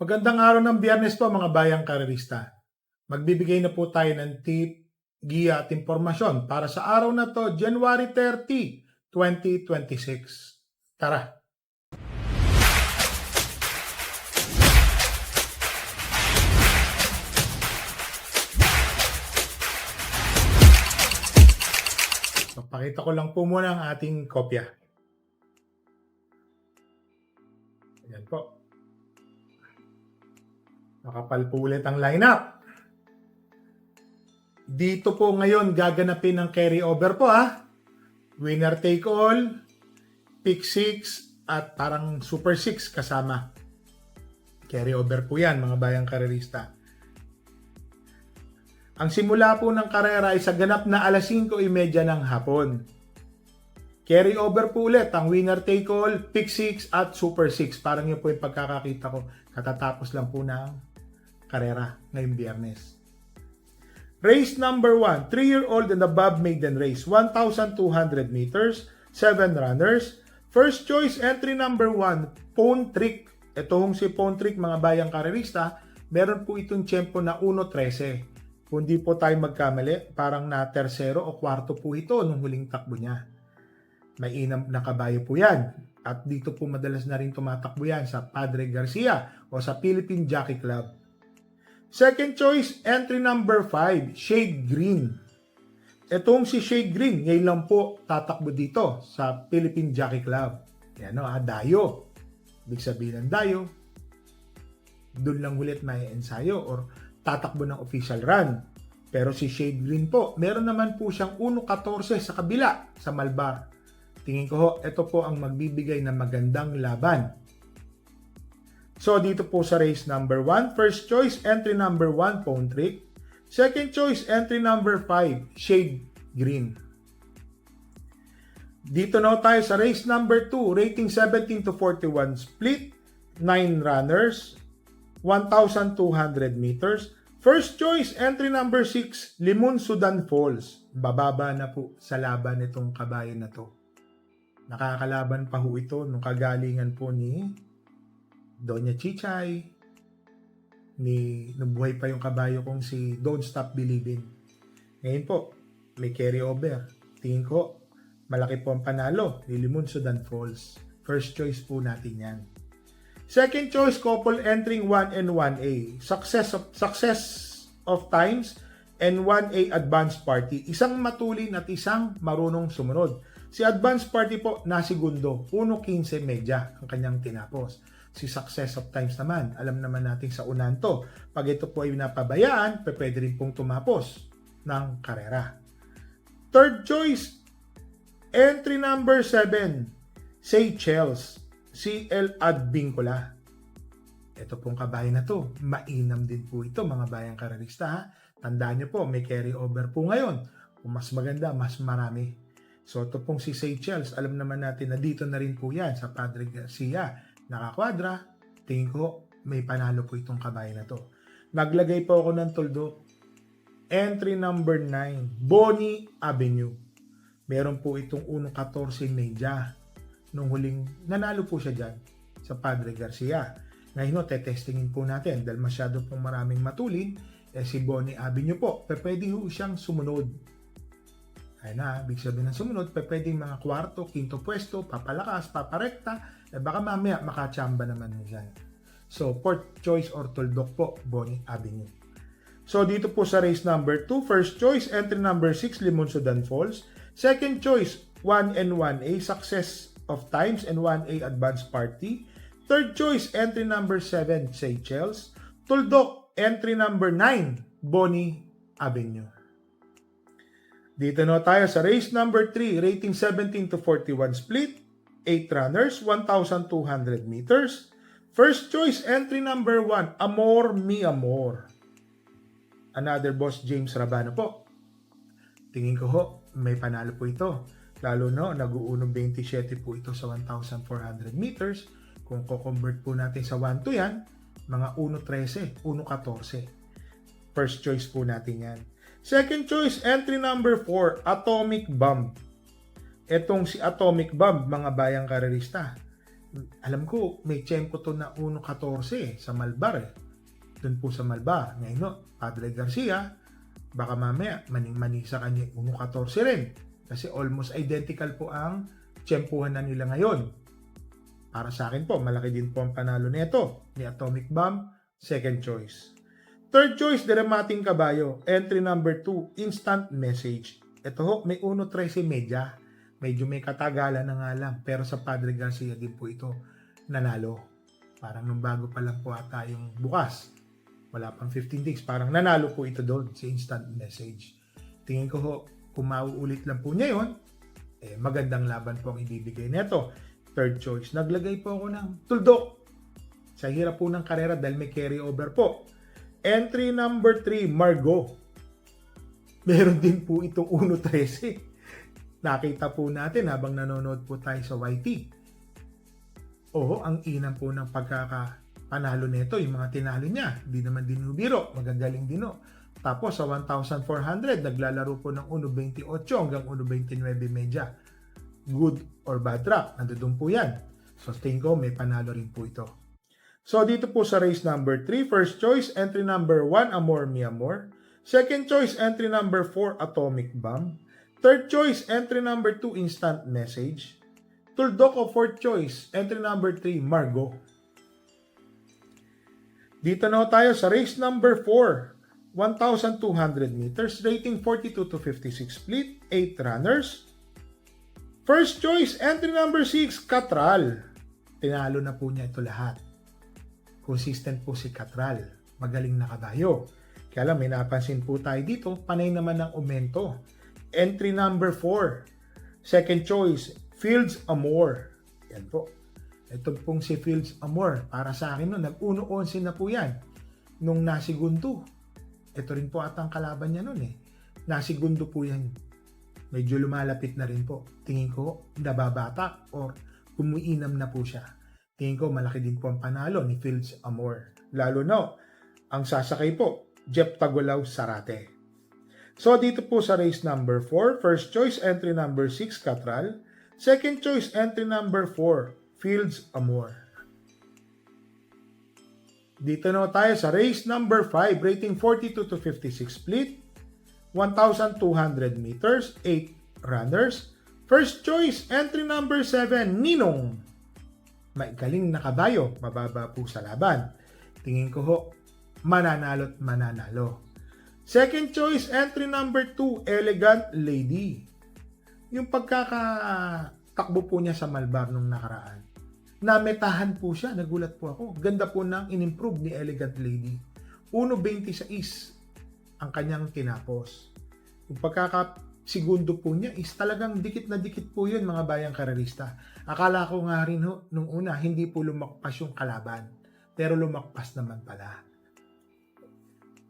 Magandang araw ng Biyernes po mga bayang karerista. Magbibigay na po tayo ng tip, giya at impormasyon para sa araw na to, January 30, 2026. Tara! So, pakita ko lang po muna ang ating kopya. Ayan po. Nakapal po ulit ang lineup. Dito po ngayon gaganapin ang carry over po ha. Winner take all, pick 6 at parang super 6 kasama. Carry over po yan mga bayang karerista. Ang simula po ng karera ay sa ganap na alas 5:30 ng hapon. Carry over po ulit ang winner take all, pick 6 at super 6. Parang yun po yung pagkakakita ko. Katatapos lang po ng karera ngayong Biyernes. Race number 1, 3-year-old and above maiden race, 1,200 meters, 7 runners. First choice entry number 1, Phone Trick. Itong si Phone Trick mga bayang karerista, meron po itong tiyempo na 1:13. Kung di po tayo magkamali, parang na tersero o kwarto po ito nung huling takbo niya. May inam na kabayo po yan. At dito po madalas na rin tumatakbo yan sa Padre Garcia o sa Philippine Jockey Club. Second choice, entry number 5, Shade Green. Itong si Shade Green, ngayon lang po tatakbo dito sa Philippine Jockey Club. Yan o, dayo. Ibig sabihin ng dayo, doon lang ulit may ensayo or tatakbo ng official run. Pero si Shade Green po, meron naman po siyang 1:14 sa kabila sa Malbar. Tingin ko ho, ito po ang magbibigay ng magandang laban. So, dito po sa race number 1, first choice, entry number 1, Phone Trick. Second choice, entry number 5, Shade Green. Dito na tayo sa race number 2, rating 17 to 41 split, 9 runners, 1,200 meters. First choice, entry number 6, Limon Sudan Falls. Bababa na po sa laban nitong kabayo na to. Nakakalaban pa ho ito nung kagalingan po ni Doña Chichay, nabuhay pa yung kabayo kong si Don't Stop Believing. Ngayon po, may carry over. Tingin ko, malaki po ang panalo ni Limon Sudan Falls. First choice po natin yan. Second choice, couple entering 1 and 1A. Success of times and 1A advanced party. Isang matulin at isang marunong sumunod. Si advanced party po, nasigundo. 1:15 medya ang kanyang tinapos. Si Success of Times naman, alam naman natin sa unan to. Pag ito po ay napabayaan, pwede rin pong tumapos ng karera. Third choice, entry number 7, Seychelles, CL Advincula. Ito pong kabayo na to, mainam din po ito mga bayang karerista ha. Tandaan nyo po, may carry over po ngayon. Kung mas maganda, mas marami. So ito pong si Seychelles, alam naman natin na dito na rin po yan sa Padre Garcia. Nakakwadra, tingin ko may panalo po itong kabayo na to. Naglagay po ako ng tuldok. Entry number 9, Bonnie Avenue. Meron po itong 1:14 medya. Nung huling nanalo po siya dyan sa Padre Garcia. Ngayon tetestingin po natin dahil masyado pong maraming matulin. Si Bonnie Avenue po, pwede po siyang sumunod. Ayun na, big sabihin ng sumunod, pwedeng mga kwarto, quinto pwesto, papalakas, paparekta, baka mamaya makachamba naman dyan. So, fourth choice or tuldok po, Bonnie Avenue. So, dito po sa race number 2, first choice, entry number 6, Limon Sudan Falls. Second choice, 1 and 1A, Success of Times and 1A Advanced Party. Third choice, entry number 7, Seychelles. Tuldok, entry number 9, Bonnie Avenue. Dito na tayo sa race number 3, rating 17 to 41 split, 8 runners, 1,200 meters. First choice, entry number 1, Amor Mi Amor. Another boss, James Rabano po. Tingin ko ho, may panalo po ito. Lalo no, nag-uunong 27 po ito sa 1,400 meters. Kung ko-convert po natin sa 1 to yan, mga 1.13, 1.14. First choice po natin yan. Second choice, entry number 4, Atomic Bomb. Etong si Atomic Bomb, mga bayang karerista, Alam ko, may tiyempo to na 1.14 sa Malbar eh. Doon po sa Malbar. Ngayon, no, Padre Garcia, baka mamaya maning-mani sa kanya 1.14 rin. Kasi almost identical po ang tiyempuhan na nila ngayon. Para sa akin po, malaki din po ang panalo nito ni Atomic Bomb, second choice. Third choice, Deramating Kabayo. Entry number 2, Instant Message. Ito ho, may 1.13 media. Medyo may katagalan na nga lang. Pero sa Padre Garcia din po ito nanalo. Parang nung bago pa lang po ata yung bukas. Wala pang 15 days. Parang nanalo po ito doon sa Instant Message. Tingin ko ho, kung mauulit lang po niya yun, magandang laban po ang ibibigay nito. Third choice, naglagay po ako ng tuldok. Sa hirap po ng karera dahil may carry over po. Entry number 3, Margo. Meron din po itong 1.13. Nakita po natin habang nanonood po tayo sa YT. Oo, ang inam po ng pagkakapanalo nito, yung mga tinalo niya. Di naman dinubiro, magagaling dino. Tapos sa 1,400, naglalaro po ng 1.28 hanggang 1.29 media. Good or bad track, nandoon po yan. So tingin ko may panalo rin po ito. So dito po sa race number 3, first choice, entry number 1, Amor Mi Amor. Second choice, entry number 4, Atomic Bomb. Third choice, entry number 2, Instant Message. Tuldok o fourth choice, entry number 3, Margo. Dito na tayo sa race number 4, 1,200 meters, rating 42 to 56 split, 8 runners. First choice, entry number 6, Catral. Tinalo na po niya ito lahat. Consistent po si Catral. Magaling na kabayo. Kaya lang, may napansin po tayo dito, panay naman ng aumento. Entry number 4, second choice, Fields Amor. Yan po. Ito pong si Fields Amor. Para sa akin, no, nag-1-11 na po yan. Nung nasigundo. Ito rin po atang kalaban niya nun eh. Nasigundo po yan. Medyo lumalapit na rin po. Tingin ko, nababata or umiinam na po siya. Tingin ko, malaki din po ang panalo ni Fields Amor. Lalo na, ang sasakay po, Jeff Tagulaw Sarate. So, dito po sa race number 4, first choice, entry number 6, Catral. Second choice, entry number 4, Fields Amor. Dito na tayo sa race number 5, rating 42 to 56 split, 1,200 meters, 8 runners. First choice, entry number 7, Ninong. Magaling na kabayo, mababa po sa laban. Tingin ko ho, mananalo't mananalo. Second choice, entry number 2, Elegant Lady. Yung pagkakatakbo po niya sa Malbar nung nakaraan. Nametahan po siya, nagulat po ako. Ganda po ng in-improve ni Elegant Lady. 1.26 ang kanyang tinapos. Yung pagkakasigundo po niya is talagang dikit na dikit po yun mga bayang karerista. Akala ko nga rin ho, nung una, hindi po lumakpas yung kalaban. Pero lumakpas naman pala.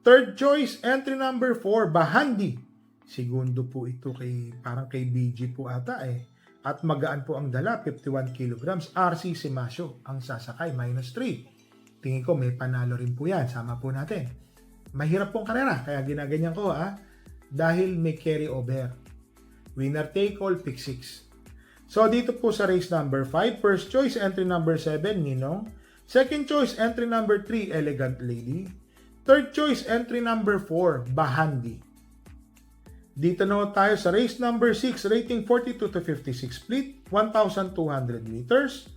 Third choice, entry number 4, Bahandi. Segundo po ito parang kay BG po ata eh. At magaan po ang dala, 51 kilograms. RC Simasyo, ang sasakay, -3. Tingin ko may panalo rin po yan. Sama po natin. Mahirap pong karera, kaya ginaganyan ko dahil may carry over. Winner take all, pick 6. So dito po sa race number 5, first choice, entry number 7, Ninong. Second choice, entry number 3, Elegant Lady. Third choice, entry number 4, Bahandi. Dito na tayo sa race number 6, rating 42 to 56 split, 1,200 meters,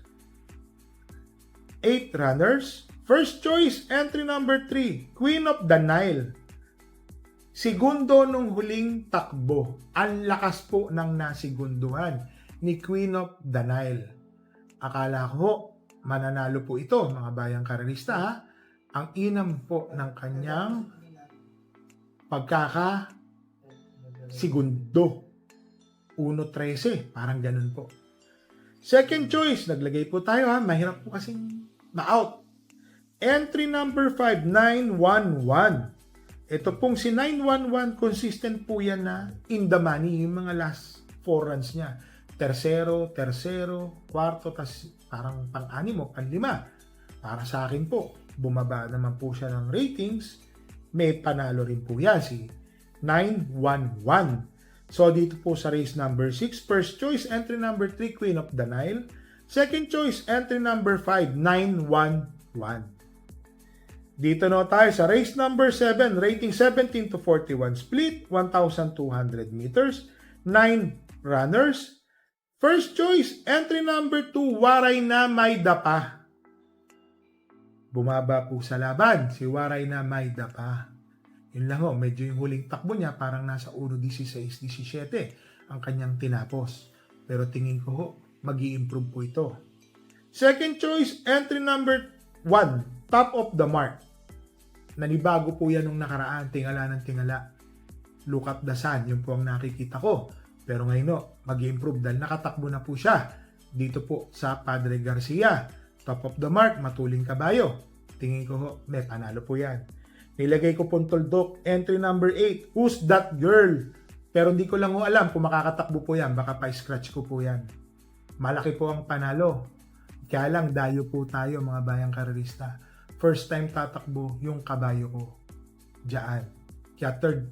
8 runners. First choice, entry number 3, Queen of the Nile. Segundo nung huling takbo. Ang lakas po ng nasigunduhan ni Queen of the Nile. Akala ko, mananalo po ito, mga bayang karerista Ang inam po ng kanyang pagkaka-segundo. 1.13, parang ganun po. Second choice, naglagay po tayo mahirap po kasing ma-out. Entry number 5, 911. Ito pong si 911, consistent po yan na in the money, yung mga last 4 runs niya. Tercero, kwarto, tas parang pang-anim o pang-lima. Para sa akin po, bumaba naman po siya ng ratings. May panalo rin po yan, si 911. So, dito po sa race number 6, first choice, entry number 3, Queen of the Nile. Second choice, entry number 5, 911. Dito na tayo sa race number 7, rating 17 to 41 split, 1,200 meters, 9 runners. First choice, entry number 2, Waray na May Dapa. Bumaba po sa laban, si Waray na May Dapa. Yun lang ho, medyo yung huling takbo niya, parang nasa 1.16-17 ang kanyang tinapos. Pero tingin ko ho, mag-i-improve po ito. Second choice, entry number 1, Top of the Mark. Nanibago po yan nung nakaraan, tingala ng tingala. Look at the sun, yun po ang nakikita ko. Pero ngayon no, mag-i-improve dahil nakatakbo na po siya dito po sa Padre Garcia. Top of the Mark, matuling kabayo. Tingin ko ho, may panalo po yan. Nilagay ko pong tuldok, entry number 8, Who's That Girl? Pero hindi ko lang ho alam kung makakatakbo po yan, baka pa-scratch ko po yan. Malaki po ang panalo. Kaya lang, dayo po tayo mga bayang karerista. First time tatakbo yung kabayo ko. Diyan. Kaya third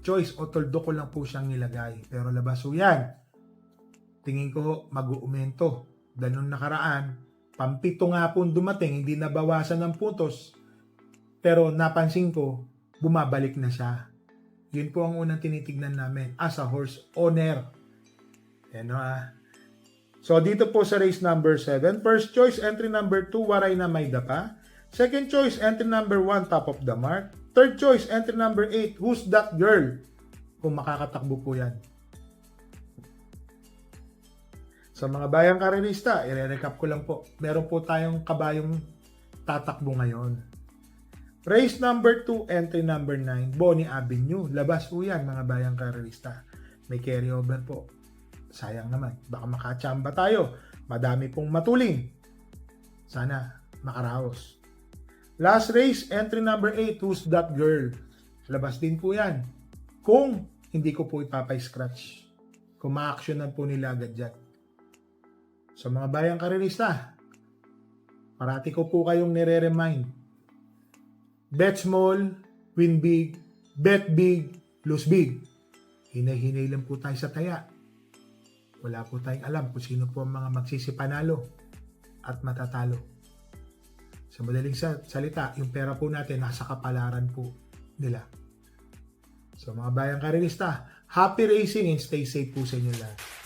choice o tuldok ko lang po siyang nilagay. Pero labas po yan. Tingin ko mag-uumento. Dahil nung nakaraan, pampito nga po dumating, hindi nabawasan ng puntos. Pero napansin ko, bumabalik na siya. Yun po ang unang tinitignan namin as a horse owner. Yan o So dito po sa race number 7, first choice entry number 2, Waray na May Dapa. Second choice entry number 1, Top of the Mark. Third choice entry number 8, Who's That Girl? Kung makakatakbo po yan. Sa mga bayang karerista, i-recap ko lang po. Meron po tayong kabayong tatakbo ngayon. Race number 2, entry number 9, Bonnie Avenue. Labas po yan mga bayang karerista. May carry over po. Sayang naman. Baka makachamba tayo. Madami pong matuling. Sana makaraos. Last race, entry number 8, Who's That Girl? Labas din po yan. Kung hindi ko po ipapay-scratch. Kung ma-actionan po nila agad dyan. Sa mga bayang karerista, parati ko po kayong nire-remind. Bet small, win big, bet big, lose big. Hinay-hinay lang po tayo sa taya. Wala po tayong alam kung sino po ang mga magsisipanalo at matatalo. Sa madaling salita, yung pera po natin nasa kapalaran po nila. So mga bayang karerista, happy racing and stay safe po sa inyo lahat.